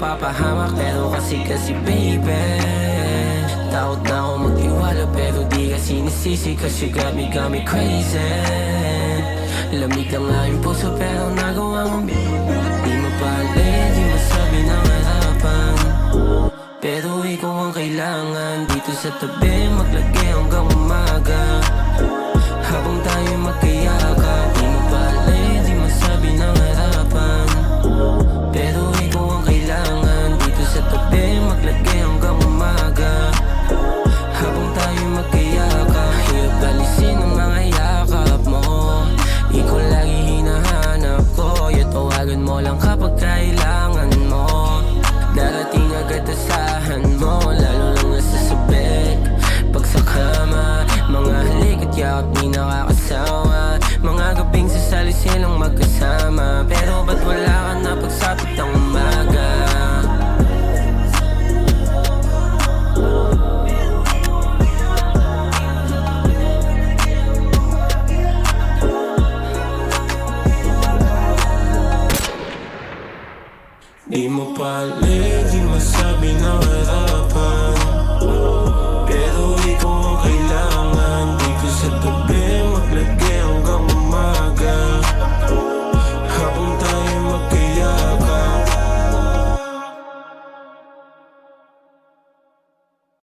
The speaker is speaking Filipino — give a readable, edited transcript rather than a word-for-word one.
mapapahamak, pero kasi baby, takot na ako magtiwala, pero di ka sinisisi, kasi got me crazy. Lamig lang nga yung puso, pero nagawa mong di mapalit, di masabi ng harapan, pero ikaw ang kailangan. Dito sa tabi, maglagay hanggang umaga, habang tayo magkayakap. Di mapalit, di masabi ng harapan, pero ikaw ang kailangan. Dito sa tabi, maglagay hanggang umaga, habang tayo magkayakap. Hirap alisin ang mga yakap mo, ikaw lagi hinahanap ko. Tawagan mo lang kapag kailangan mo, darating agad asahan mo. Lalo lang nasasabik pag sa kama, mga halik at yakap di nakakasawa. Mga gabing sasali silang magkasama, pero ba't wala ka na pagsapit ng umaga? Di mo palit, di masabi na harapan,